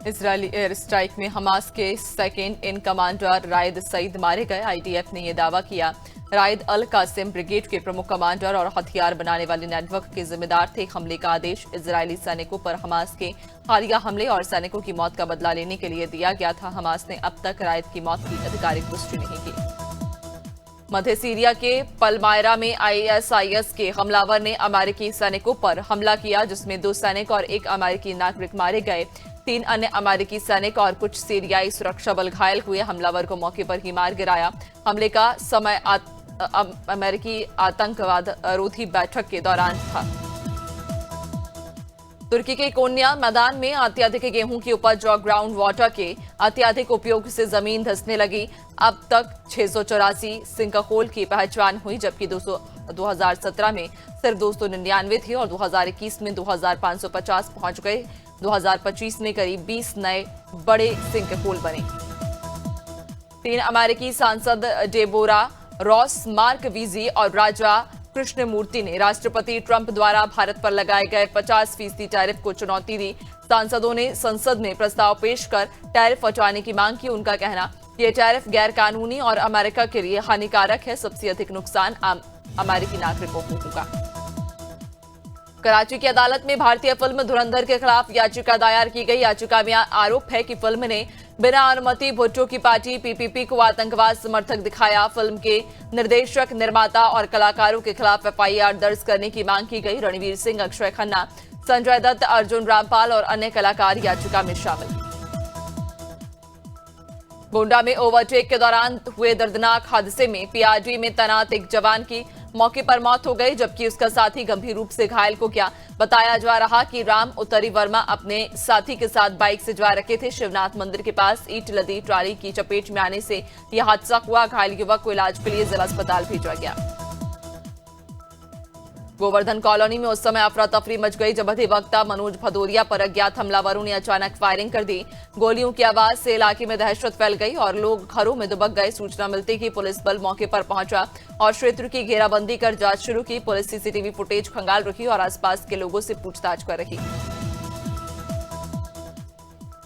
Israeli air strike में Hamas के second in commander रायद Saeed मारे गए। आईडीएफ ने यह दावा किया। रायद अल कासिम ब्रिगेड के प्रमुख कमांडर और हथियार बनाने वाले नेटवर्क के जिम्मेदार थे। हमले का आदेश इजरायली सैनिकों पर हमास के हालिया हमले और सैनिकों की मौत का बदला लेने के लिए दिया गया था। हमास ने अब तक रायद की मौत की आधिकारिक पुष्टि नहीं की। मध्य सीरिया के पलमायरा में आईएसआईएस के हमलावर ने अमेरिकी सैनिकों पर हमला किया, जिसमें 2 सैनिक और 1 अमेरिकी नागरिक मारे गए। 3 अन्य अमेरिकी सैनिक और कुछ सीरियाई सुरक्षा बल घायल हुए। हमलावर को मौके पर ही मार गिराया। हमले का समय अमेरिकी आतंकवाद रोधी बैठक के दौरान था। तुर्की के कोन्या मैदान में अत्यधिक गेहूं की उपज और ग्राउंड वाटर के अत्यधिक उपयोग से जमीन धंसने लगी। अब तक 684 सिंकहोल की पहचान हुई, जबकि 2017 में सिर्फ 299 थे और 2021 में 2550 पहुंच गए। 2025 में करीब 20 नए बड़े सिंकहोल बने। 3 अमेरिकी सांसद डेबोरा रॉस, मार्क वीजी और राजा कृष्णमूर्ति ने राष्ट्रपति ट्रंप द्वारा भारत पर लगाए गए 50% टैरिफ को चुनौती दी। सांसदों ने संसद में प्रस्ताव पेश कर टैरिफ हटाने की मांग की। उनका कहना, यह टैरिफ गैर कानूनी और अमेरिका के लिए हानिकारक है। सबसे अधिक नुकसान अमेरिकी नागरिकों को होगा। कराची की अदालत में भारतीय फिल्म धुरंधर के खिलाफ याचिका दायर की गई। याचिका में आरोप है कि फिल्म ने बिना अनुमति भुट्टो की पार्टी पीपीपी को आतंकवाद समर्थक दिखाया। फिल्म के निर्देशक, निर्माता और कलाकारों के खिलाफ एफआईआर दर्ज करने की मांग की गई। रणवीर सिंह, अक्षय खन्ना, संजय दत्त, अर्जुन रामपाल और अन्य कलाकार याचिका में शामिल। गोंडा में ओवरटेक के दौरान हुए दर्दनाक हादसे में पीआरडी में तैनात एक जवान की मौके पर मौत हो गई, जबकि उसका साथी गंभीर रूप से घायल हो गया। बताया जा रहा कि राम उत्तरी वर्मा अपने साथी के साथ बाइक से जा रहे थे। शिवनाथ मंदिर के पास ईंट लदी ट्राली की चपेट में आने से यह हादसा हुआ। घायल युवक को इलाज के लिए जिला अस्पताल भेजा गया। गोवर्धन कॉलोनी में उस समय अफरा तफरी मच गई जब अधिवक्ता मनोज भदौरिया पर अज्ञात हमलावरों ने अचानक फायरिंग कर दी। गोलियों की आवाज से इलाके में दहशत फैल गई और लोग घरों में दुबक गए। सूचना मिलते ही पुलिस बल मौके पर पहुंचा और क्षेत्र की घेराबंदी कर जांच शुरू की। पुलिस सीसीटीवी फुटेज खंगाल रही और आसपास के लोगों से पूछताछ कर रही।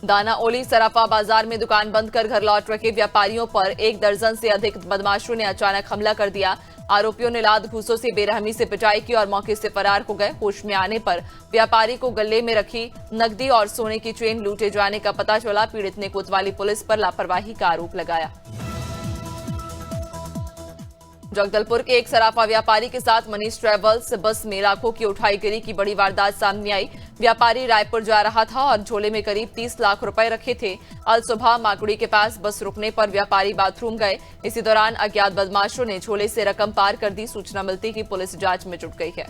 दानाओली सराफा बाजार में दुकान बंद कर घर लौट रहे व्यापारियों पर 1 दर्जन से अधिक बदमाशों ने अचानक हमला कर दिया। आरोपियों ने लात घूंसों से बेरहमी से पिटाई की और मौके से फरार हो गए। होश में आने पर व्यापारी को गले में रखी नकदी और सोने की चेन लूटे जाने का पता चला। पीड़ित ने कोतवाली पुलिस पर लापरवाही का आरोप लगाया। जगदलपुर के एक सराफा व्यापारी के साथ मनीष ट्रेवल्स बस में लाखों की उठाईगिरी की बड़ी वारदात सामने आई। व्यापारी रायपुर जा रहा था और झोले में करीब 30 लाख रुपए रखे थे। अल सुबह माकुड़ी के पास बस रुकने पर व्यापारी बाथरूम गए। इसी दौरान अज्ञात बदमाशों ने झोले से रकम पार कर दी। सूचना मिलती ही पुलिस जांच में जुट गई है।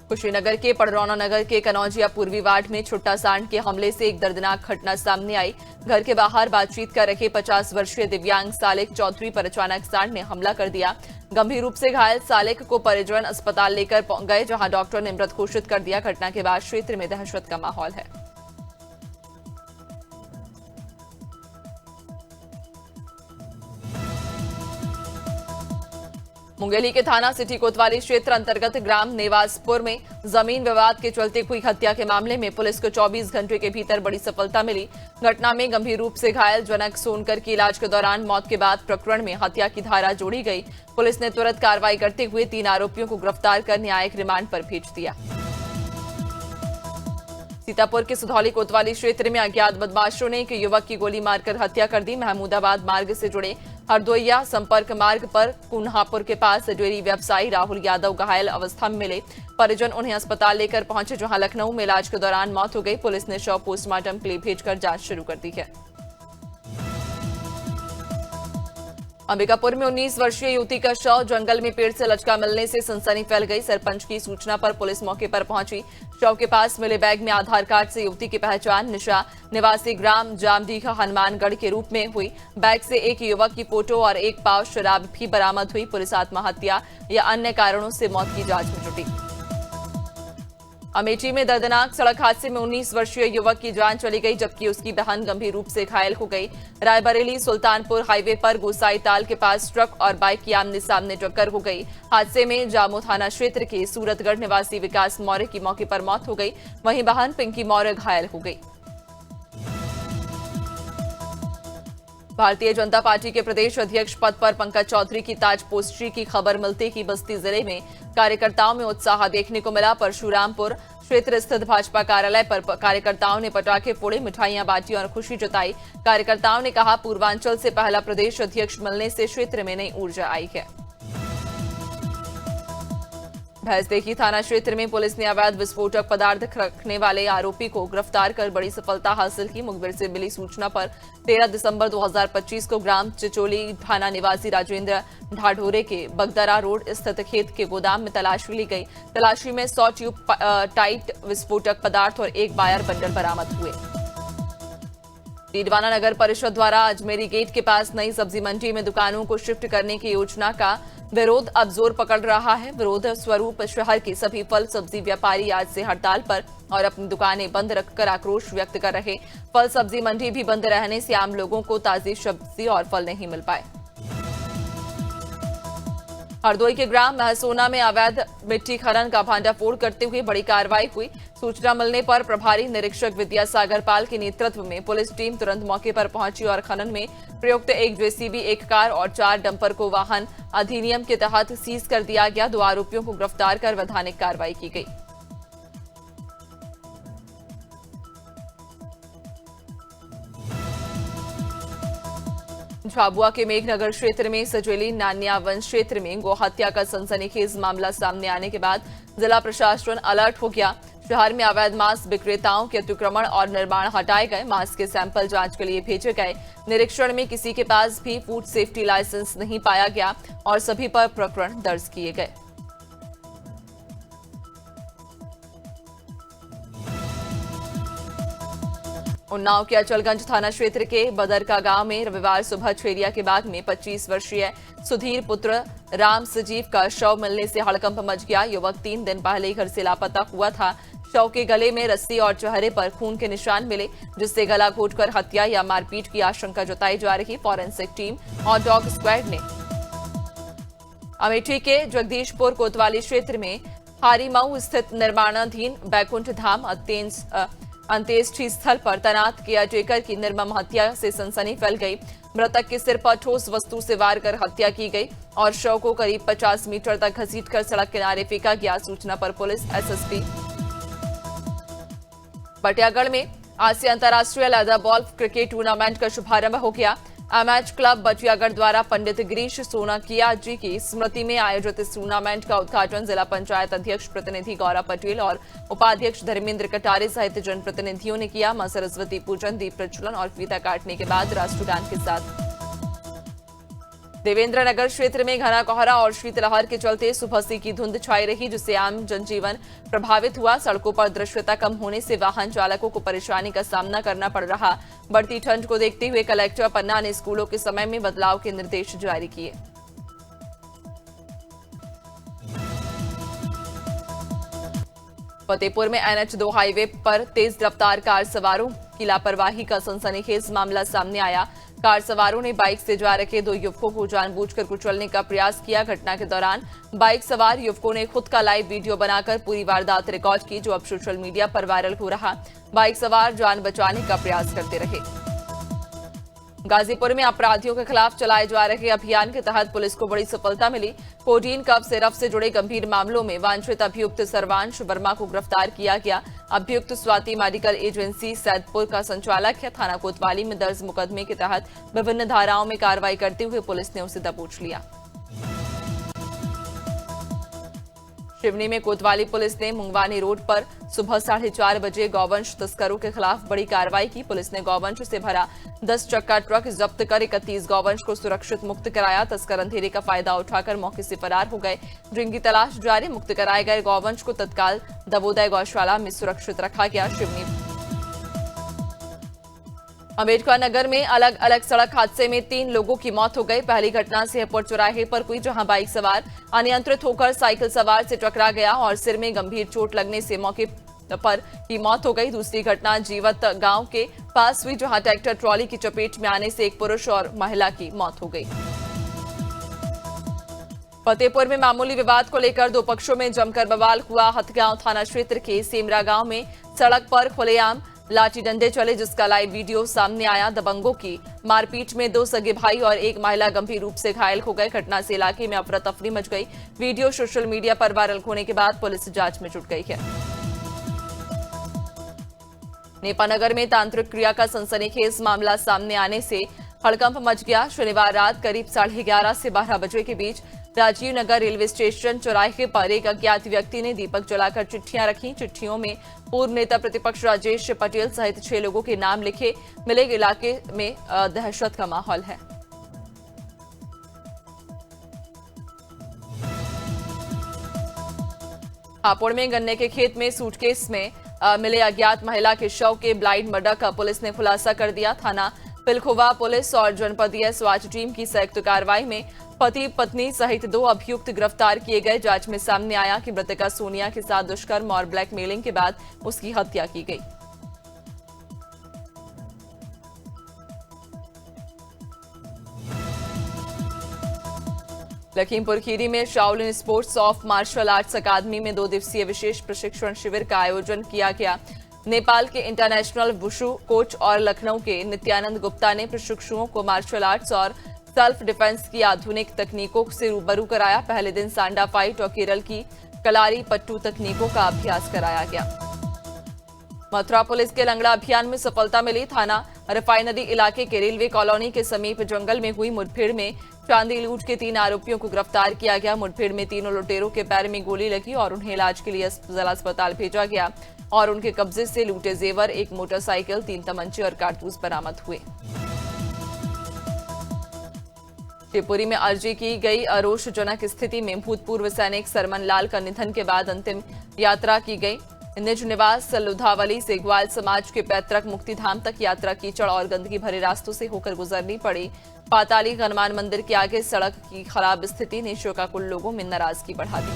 कुशीनगर के पड़रौना नगर के कनौजिया पूर्वी वार्ड में छुट्टा सांड के हमले से एक दर्दनाक घटना सामने आई। घर के बाहर बातचीत कर रहे 50 वर्षीय दिव्यांग सालेक चौधरी पर अचानक सांड ने हमला कर दिया। गंभीर रूप से घायल सालेक को परिजन अस्पताल लेकर गए, जहां डॉक्टर ने मृत घोषित कर दिया। घटना के बाद क्षेत्र में दहशत का माहौल है। मुंगेली के थाना सिटी कोतवाली क्षेत्र अंतर्गत ग्राम नेवासपुर में जमीन विवाद के चलते हुई हत्या के मामले में पुलिस को 24 घंटे के भीतर बड़ी सफलता मिली। घटना में गंभीर रूप से घायल जनक सोनकर की इलाज के दौरान मौत के बाद प्रकरण में हत्या की धारा जोड़ी गई। पुलिस ने तुरंत कार्रवाई करते हुए 3 आरोपियों को गिरफ्तार कर न्यायिक रिमांड पर भेज दिया। सीतापुर के सुधौली कोतवाली क्षेत्र में अज्ञात बदमाशों ने एक युवक की गोली मारकर हत्या कर दी। महमूदाबाद मार्ग से जुड़े हरदोइया संपर्क मार्ग पर कुन्हापुर के पास डेयरी व्यवसायी राहुल यादव घायल अवस्था में मिले। परिजन उन्हें अस्पताल लेकर पहुंचे, जहां लखनऊ में इलाज के दौरान मौत हो गई। पुलिस ने शव पोस्टमार्टम के लिए भेजकर जांच शुरू कर दी है। अंबिकापुर में 19 वर्षीय युवती का शव जंगल में पेड़ से लटका मिलने से सनसनी फैल गई। सरपंच की सूचना पर पुलिस मौके पर पहुंची। शव के पास मिले बैग में आधार कार्ड से युवती की पहचान निशा निवासी ग्राम जामडीघा हनुमानगढ़ के रूप में हुई। बैग से एक युवक की फोटो और 1 पाव शराब भी बरामद हुई। पुलिस आत्महत्या या अन्य कारणों से मौत की जांच में जुटी। अमेठी में दर्दनाक सड़क हादसे में 19 वर्षीय युवक की जान चली गई, जबकि उसकी बहन गंभीर रूप से घायल हो गई। रायबरेली सुल्तानपुर हाईवे पर गोसाई ताल के पास ट्रक और बाइक की आमने सामने टक्कर हो गई। हादसे में जामो थाना क्षेत्र के सूरतगढ़ निवासी विकास मौर्य की मौके पर मौत हो गई, वहीं बहन पिंकी मौर्य घायल हो गई। भारतीय जनता पार्टी के प्रदेश अध्यक्ष पद पर पंकज चौधरी की ताजपोस्ट्री की खबर मिलते ही बस्ती जिले में कार्यकर्ताओं में उत्साह देखने को मिला। परशुरामपुर क्षेत्र स्थित भाजपा कार्यालय पर कार्यकर्ताओं ने पटाखे फोड़े, मिठाइयां बांटी और खुशी जताई। कार्यकर्ताओं ने कहा, पूर्वांचल से पहला प्रदेश अध्यक्ष मिलने से क्षेत्र में नई ऊर्जा आई है। भैंसदेही थाना क्षेत्र में पुलिस ने अवैध विस्फोटक पदार्थ रखने वाले आरोपी को गिरफ्तार कर बड़ी सफलता हासिल की। मुखबिर से मिली सूचना पर 13 दिसंबर 2025 को ग्राम चिचोली थाना निवासी राजेंद्र ढाढोरे के बगदरा रोड स्थित खेत के गोदाम में तलाशी ली गई। तलाशी में 100 ट्यूब टाइट विस्फोटक पदार्थ और एक बायर बंडल बरामद हुए। डीडवाना नगर परिषद द्वारा अजमेरी गेट के पास नई सब्जी मंडी में दुकानों को शिफ्ट करने की योजना का विरोध अब जोर पकड़ रहा है। विरोध स्वरूप शहर के सभी फल सब्जी व्यापारी आज से हड़ताल पर और अपनी दुकानें बंद रखकर आक्रोश व्यक्त कर रहे। फल सब्जी मंडी भी बंद रहने से आम लोगों को ताजी सब्जी और फल नहीं मिल पाए। हरदोई के ग्राम महसोना में अवैध मिट्टी खनन का भांडाफोड़ करते हुए बड़ी कार्रवाई हुई। सूचना मिलने पर प्रभारी निरीक्षक विद्यासागर पाल के नेतृत्व में पुलिस टीम तुरंत मौके पर पहुंची और खनन में प्रयुक्त एक जेसीबी, एक कार और 4 डंपर को वाहन अधिनियम के तहत सीज कर दिया गया। 2 आरोपियों को गिरफ्तार कर वैधानिक कार्रवाई की गई। झाबुआ के मेघनगर क्षेत्र में सजेली नान्या वन क्षेत्र में गौ हत्या का सनसनीखेज मामला सामने आने के बाद जिला प्रशासन अलर्ट हो गया। शहर में अवैध मांस विक्रेताओं के अतिक्रमण और निर्माण हटाए गए। मांस के सैंपल जांच के लिए भेजे गए। निरीक्षण में किसी के पास भी फूड सेफ्टी लाइसेंस नहीं पाया गया और सभी पर प्रकरण दर्ज किए गए। उन्नाव के अचलगंज थाना क्षेत्र के बदरका गांव में रविवार सुबह छेरिया के बाग में 25 वर्षीय सुधीर पुत्र राम सजीव का शव मिलने से हड़कंप मच गया। युवक 3 दिन पहले घर से लापता हुआ था। शव के गले में रस्सी और चेहरे पर खून के निशान मिले, जिससे गला घोटकर हत्या या मारपीट की आशंका जताई जा रही। फॉरेंसिक टीम और डॉग स्क्वाड ने अमेठी के जगदीशपुर कोतवाली क्षेत्र में हारीमऊ स्थित निर्माणाधीन बैकुंठ धाम अंत्येष्टि स्थल पर तैनात केयरटेकर की निर्मम हत्या से सनसनी फैल गई। मृतक के सिर पर ठोस वस्तु से वार कर हत्या की गई और शव को करीब 50 मीटर तक घसीटकर सड़क किनारे फेंका गया। सूचना पर पुलिस एसएसपी बटियागढ़ में आज से अंतर्राष्ट्रीय लेदर बॉल क्रिकेट टूर्नामेंट का शुभारंभ हो गया। एमएच क्लब बटियागढ़ द्वारा पंडित गिरीश सोनाकिया जी की स्मृति में आयोजित इस टूर्नामेंट का उद्घाटन जिला पंचायत अध्यक्ष प्रतिनिधि गौरव पटेल और उपाध्यक्ष धर्मेंद्र कटारे सहित जनप्रतिनिधियों ने किया। मां सरस्वती पूजन, दीप प्रज्वलन और फीता काटने के बाद राष्ट्रगान के साथ। देवेंद्र नगर क्षेत्र में घना कोहरा और शीतलहर के चलते सुबह से की धुंध छाई रही, जिससे आम जनजीवन प्रभावित हुआ। सड़कों पर दृश्यता कम होने से वाहन चालकों को परेशानी का सामना करना पड़ रहा। बढ़ती ठंड को देखते हुए कलेक्टर पन्ना ने स्कूलों के समय में बदलाव के निर्देश जारी किए। फतेहपुर में NH2 हाईवे पर तेज रफ्तार कार सवारों की लापरवाही का सनसनीखेज मामला सामने आया। कार सवारों ने बाइक से जा रहे 2 युवकों को जानबूझकर कुचलने का प्रयास किया। घटना के दौरान बाइक सवार युवकों ने खुद का लाइव वीडियो बनाकर पूरी वारदात रिकॉर्ड की, जो अब सोशल मीडिया पर वायरल हो रहा। बाइक सवार जान बचाने का प्रयास करते रहे। गाजीपुर में अपराधियों के खिलाफ चलाए जा रहे अभियान के तहत पुलिस को बड़ी सफलता मिली। कोडीन कफ सिरप से जुड़े गंभीर मामलों में वांछित अभियुक्त सर्वांश वर्मा को गिरफ्तार किया गया। अभियुक्त स्वाति मेडिकल एजेंसी सैदपुर का संचालक है। थाना कोतवाली में दर्ज मुकदमे के तहत विभिन्न धाराओं में कार्रवाई करते हुए पुलिस ने उसे दबोच लिया। शिवनी में कोतवाली पुलिस ने मुंगवानी रोड पर सुबह 4:30 बजे गौवंश तस्करों के खिलाफ बड़ी कार्रवाई की। पुलिस ने गौवंश से भरा 10 चक्का ट्रक जब्त कर 31 गौवंश को सुरक्षित मुक्त कराया। तस्कर अंधेरे का फायदा उठाकर मौके से फरार हो गए, जिनकी तलाश जारी। मुक्त कराए गए गौवंश को तत्काल दबोदय गौशाला में सुरक्षित रखा गया। शिवनी अमेरिका नगर में अलग अलग सड़क हादसे में 3 लोगों की मौत हो गई। पहली घटना सिंहपुर चौराहे पर हुई, जहां बाइक सवार अनियंत्रित होकर साइकिल सवार से टकरा गया और सिर में गंभीर चोट लगने से मौके पर ही मौत हो गई। दूसरी घटना जीवत गांव के पास हुई, जहां ट्रैक्टर ट्रॉली की चपेट में आने से एक पुरुष और महिला की मौत हो गई। फतेहपुर में मामूली विवाद को लेकर दो पक्षों में जमकर बवाल हुआ। हथगांव थाना क्षेत्र के सेमरा गांव में सड़क पर खुलेआम लाठी डंडे चले, जिसका लाइव वीडियो सामने आया। दबंगों की मारपीट में 2 सगे भाई और एक महिला गंभीर रूप से घायल हो गए। घटना से इलाके में अफरा तफरी मच गई। वीडियो सोशल मीडिया पर वायरल होने के बाद पुलिस जांच में जुट गई है। नेपानगर में तांत्रिक क्रिया का सनसनीखेज मामला सामने आने से हड़कंप मच गया। शनिवार रात करीब 11:30 से 12 बजे के बीच राजीव नगर रेलवे स्टेशन चौराहे पर एक अज्ञात व्यक्ति ने दीपक जलाकर चिट्ठियां रखी। चिट्ठियों में पूर्व नेता प्रतिपक्ष राजेश पटेल सहित 6 लोगों के नाम लिखे मिले। इलाके में दहशत का माहौल है। हापुड़ में गन्ने के खेत में सूटकेस में मिले अज्ञात महिला के शव के ब्लाइंड मर्डर का पुलिस ने खुलासा कर दिया। थाना पिलखुवा पुलिस और जनपदीय स्वाच टीम की संयुक्त कार्रवाई में पति पत्नी सहित 2 अभियुक्त गिरफ्तार किए गए। जांच में सामने आया कि मृतका सोनिया के साथ दुष्कर्म और ब्लैकमेलिंग के बाद उसकी हत्या की गई। लखीमपुर खीरी में Shaolin sports of martial arts अकादमी में 2 दिवसीय विशेष प्रशिक्षण शिविर का आयोजन किया गया। नेपाल के इंटरनेशनल वुशु कोच और लखनऊ के नित्यानंद गुप्ता ने प्रशिक्षुओं को मार्शल आर्ट्स और सेल्फ डिफेंस की आधुनिक तकनीकों से रूबरू कराया। पहले दिन सांडा फाइट और केरल की कलारी पट्टू तकनीकों का अभ्यास कराया गया। मथुरा पुलिस के लंगड़ा अभियान में सफलता मिली। थाना रिफाइनरी इलाके के रेलवे कॉलोनी के समीप जंगल में हुई मुठभेड़ में चांदी लूट के 3 आरोपियों को गिरफ्तार किया गया। मुठभेड़ में तीनों लुटेरों के पैर में गोली लगी और उन्हें इलाज के लिए जिला अस्पताल भेजा गया और उनके कब्जे से लूटे जेवर, एक मोटरसाइकिल, 3 तमंचे और कारतूस बरामद हुए। शिवपुरी में अर्जी की गई आक्रोशजनक स्थिति में भूतपूर्व सैनिक सरमन लाल का निधन के बाद अंतिम यात्रा की गई। निज निवास लुधावली से ग्वाल समाज के पैतृक मुक्तिधाम तक यात्रा कीचड़ और गंदगी भरे रास्तों से होकर गुजरनी पड़ी। पाताली हनुमान मंदिर के आगे सड़क की खराब स्थिति ने शोकाकुल लोगों में नाराजगी बढ़ा दी।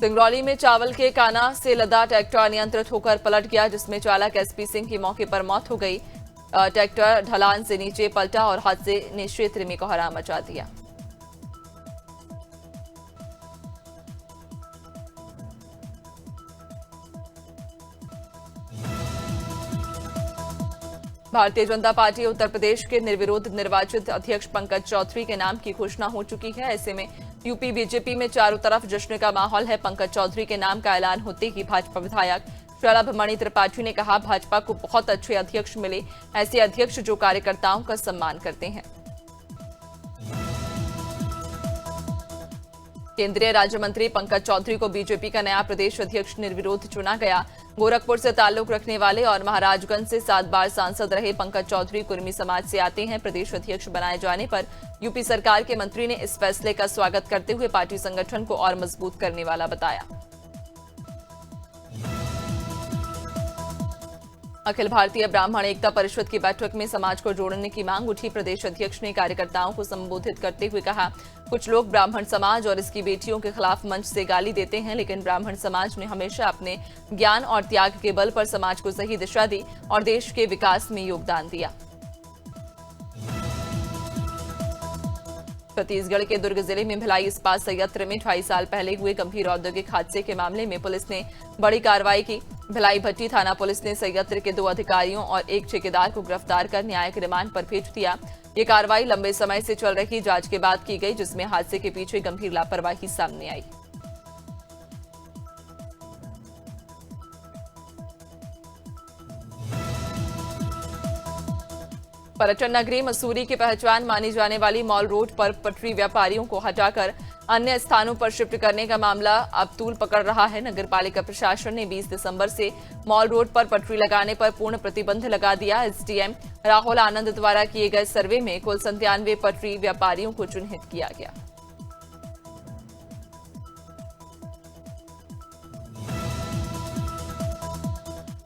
सिंगरौली में चावल के काना से लदा ट्रैक्टर अनियंत्रित होकर पलट गया, जिसमें चालक एसपी सिंह की मौके पर मौत हो गई। ट्रैक्टर ढलान से नीचे पलटा और हादसे ने क्षेत्र में कोहराम मचा दिया। भारतीय जनता पार्टी उत्तर प्रदेश के निर्विरोध निर्वाचित अध्यक्ष पंकज चौधरी के नाम की घोषणा हो चुकी है। ऐसे में यूपी बीजेपी में चारों तरफ जश्न का माहौल है। पंकज चौधरी के नाम का ऐलान होते ही भाजपा विधायक शलभ मणि त्रिपाठी ने कहा, भाजपा को बहुत अच्छे अध्यक्ष मिले, ऐसे अध्यक्ष जो कार्यकर्ताओं का सम्मान करते हैं। केंद्रीय राज्य मंत्री पंकज चौधरी को बीजेपी का नया प्रदेश अध्यक्ष निर्विरोध चुना गया। गोरखपुर से ताल्लुक रखने वाले और महाराजगंज से 7 बार सांसद रहे पंकज चौधरी कुर्मी समाज से आते हैं। प्रदेश अध्यक्ष बनाए जाने पर यूपी सरकार के मंत्री ने इस फैसले का स्वागत करते हुए पार्टी संगठन को और मजबूत करने वाला बताया। अखिल भारतीय ब्राह्मण एकता परिषद की बैठक में समाज को जोड़ने की मांग उठी। प्रदेश अध्यक्ष ने कार्यकर्ताओं को संबोधित करते हुए कहा, कुछ लोग ब्राह्मण समाज और इसकी बेटियों के खिलाफ मंच से गाली देते हैं, लेकिन ब्राह्मण समाज ने हमेशा अपने ज्ञान और त्याग के बल पर समाज को सही दिशा दी और देश के विकास में योगदान दिया। छत्तीसगढ़ के दुर्ग जिले में भिलाई इस्पात संयंत्र में 2.5 साल पहले हुए गंभीर औद्योगिक हादसे के मामले में पुलिस ने बड़ी कार्रवाई की। भिलाई भट्टी थाना पुलिस ने संयंत्र के 2 अधिकारियों और एक ठेकेदार को गिरफ्तार कर न्यायिक रिमांड पर भेज दिया। ये कार्रवाई लंबे समय से चल रही जांच के बाद की गई, जिसमें हादसे के पीछे गंभीर लापरवाही सामने आई। पर्यटन नगरी मसूरी की पहचान मानी जाने वाली मॉल रोड पर पटरी व्यापारियों को हटाकर अन्य स्थानों पर शिफ्ट करने का मामला अब तूल पकड़ रहा है। नगरपालिका प्रशासन ने 20 दिसंबर से मॉल रोड पर पटरी लगाने पर पूर्ण प्रतिबंध लगा दिया। एसडीएम राहुल आनंद द्वारा किए गए सर्वे में कुल 97 पटरी व्यापारियों को चिन्हित किया गया।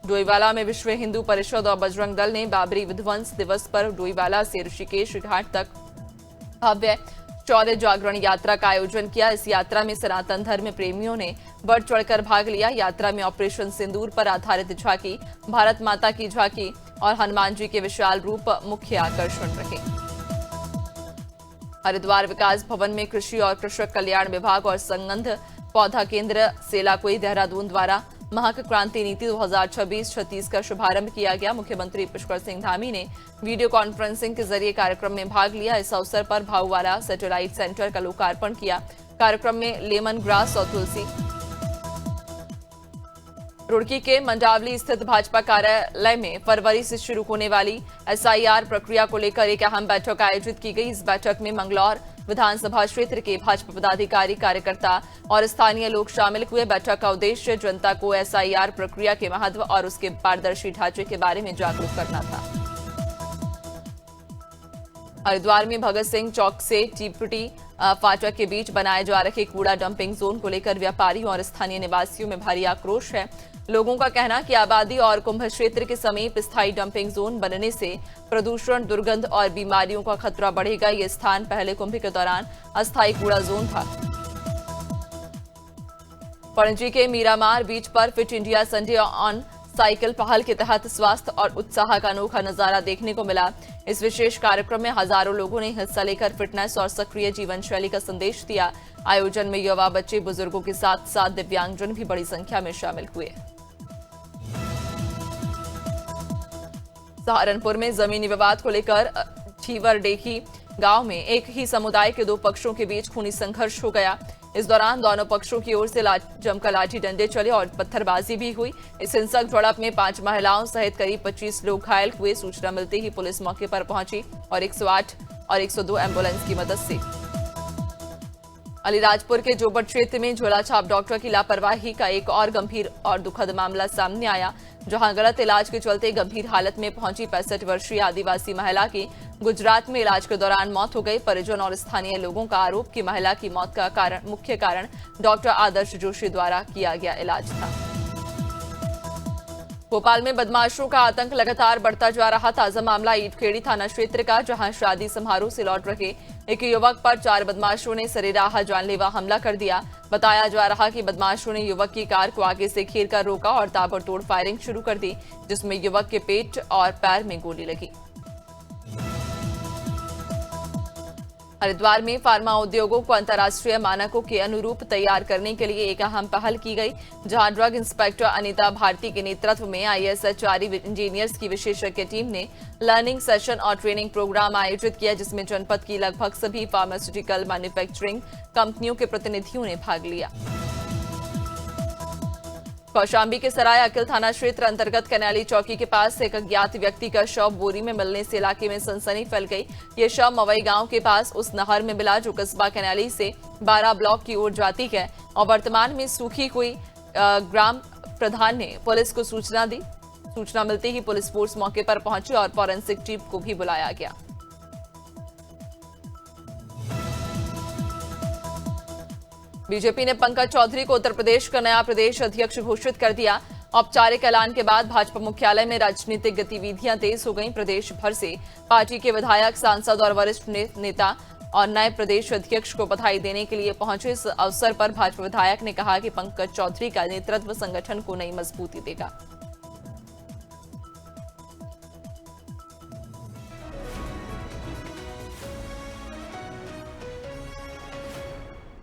डोईवाला में विश्व हिंदू परिषद और बजरंग दल ने बाबरी विध्वंस दिवस पर डोईवाला से ऋषिकेश घाट तक भव्य शौर्य जागरण यात्रा का आयोजन किया। इस यात्रा में सनातन धर्म प्रेमियों ने बढ़ चढ़कर भाग लिया। यात्रा में ऑपरेशन सिंदूर पर आधारित झांकी, भारत माता की झांकी और हनुमान जी के विशाल रूप मुख्य आकर्षण रहे। हरिद्वार विकास भवन में कृषि और कृषक कल्याण विभाग और संगंध पौधा केंद्र सेलाकुई देहरादून द्वारा महक क्रांति नीति 2026-36 का शुभारंभ किया गया। मुख्यमंत्री पुष्कर सिंह धामी ने वीडियो कॉन्फ्रेंसिंग के जरिए कार्यक्रम में भाग लिया। इस अवसर पर भाऊवाला सैटेलाइट सेंटर का लोकार्पण किया। कार्यक्रम में लेमन ग्रास और तुलसी। रुड़की के मंडावली स्थित भाजपा कार्यालय में फरवरी से शुरू होने वाली SIR प्रक्रिया को लेकर एक अहम बैठक आयोजित की गई। इस बैठक में मंगलौर विधानसभा क्षेत्र के भाजपा पदाधिकारी, कार्यकर्ता और स्थानीय लोग शामिल हुए। बैठक का उद्देश्य जनता को SIR प्रक्रिया के महत्व और उसके पारदर्शी ढांचे के बारे में जागरूक करना था। हरिद्वार में भगत सिंह चौक से टीपटी फाटक के बीच बनाए जा रहे कूड़ा डंपिंग जोन को लेकर व्यापारियों और स्थानीय निवासियों में भारी आक्रोश है। लोगों का कहना कि आबादी और कुंभ क्षेत्र के समीप स्थायी डंपिंग जोन बनने से प्रदूषण, दुर्गंध और बीमारियों का खतरा बढ़ेगा। ये स्थान पहले कुंभ के दौरान अस्थायी कूड़ा जोन था। पणजी के मीरामार बीच पर fit India Sunday on cycle पहल के तहत स्वास्थ्य और उत्साह का अनोखा नजारा देखने को मिला। इस विशेष कार्यक्रम में हजारों लोगों ने हिस्सा लेकर फिटनेस और सक्रिय जीवन शैली का संदेश दिया। आयोजन में युवा, बच्चे, बुजुर्गों के साथ साथ दिव्यांगजन भी बड़ी संख्या में शामिल हुए। सहारनपुर में जमीनी विवाद को लेकर छीवरडेही गांव में एक ही समुदाय के दो पक्षों के बीच खूनी संघर्ष हो गया। इस दौरान दोनों पक्षों की ओर से जमकर लाठी डंडे चले और पत्थरबाजी भी हुई। इस हिंसक झड़प में 5 महिलाओं सहित करीब 25 लोग घायल हुए। सूचना मिलते ही पुलिस मौके पर पहुंची और 108 और 102 एम्बुलेंस की मदद से। अलीराजपुर के जोबट क्षेत्र में झोला छाप डॉक्टर की लापरवाही का एक और गंभीर और दुखद मामला सामने आया, जहां गलत इलाज के चलते गंभीर हालत में पहुंची 65 वर्षीय आदिवासी महिला की गुजरात में इलाज के दौरान मौत हो गई। परिजन और स्थानीय लोगों का आरोप कि महिला की मौत का मुख्य कारण डॉक्टर आदर्श जोशी द्वारा किया गया इलाज था। भोपाल में बदमाशों का आतंक लगातार बढ़ता जा रहा। ताजा मामला ईटखेड़ी थाना क्षेत्र का, जहां शादी समारोह से लौट रहे एक युवक पर 4 बदमाशों ने सरेराह जानलेवा हमला कर दिया। बताया जा रहा कि बदमाशों ने युवक की कार को आगे से घेर कर रोका और ताबड़तोड़ फायरिंग शुरू कर दी, जिसमें युवक के पेट और पैर में गोली लगी। हरिद्वार में फार्मा उद्योगों को अंतर्राष्ट्रीय मानकों के अनुरूप तैयार करने के लिए एक अहम पहल की गई, जहां ड्रग इंस्पेक्टर अनीता भारती के नेतृत्व में ISHRE इंजीनियर्स की विशेषज्ञ टीम ने लर्निंग सेशन और ट्रेनिंग प्रोग्राम आयोजित किया, जिसमें जनपद की लगभग सभी फार्मास्यूटिकल मैन्युफैक्चरिंग कंपनियों के प्रतिनिधियों ने भाग लिया। कौशाम्बी के सराय अकिल थाना क्षेत्र अंतर्गत कनैली चौकी के पास एक अज्ञात व्यक्ति का शव बोरी में मिलने से इलाके में सनसनी फैल गई। ये शव मवई गांव के पास उस नहर में मिला जो कस्बा कनैली से 12 ब्लॉक की ओर जाती है और वर्तमान में सूखी हुई। ग्राम प्रधान ने पुलिस को सूचना दी। सूचना मिलते ही पुलिस फोर्स मौके पर पहुंची और फॉरेंसिक टीम को भी बुलाया गया। बीजेपी ने पंकज चौधरी को उत्तर प्रदेश का नया प्रदेश अध्यक्ष घोषित कर दिया। औपचारिक ऐलान के बाद भाजपा मुख्यालय में राजनीतिक गतिविधियां तेज हो गईं। प्रदेश भर से पार्टी के विधायक, सांसद और वरिष्ठ नेता और नए प्रदेश अध्यक्ष को बधाई देने के लिए पहुंचे। इस अवसर पर भाजपा विधायक ने कहा कि पंकज चौधरी का नेतृत्व संगठन को नई मजबूती देगा।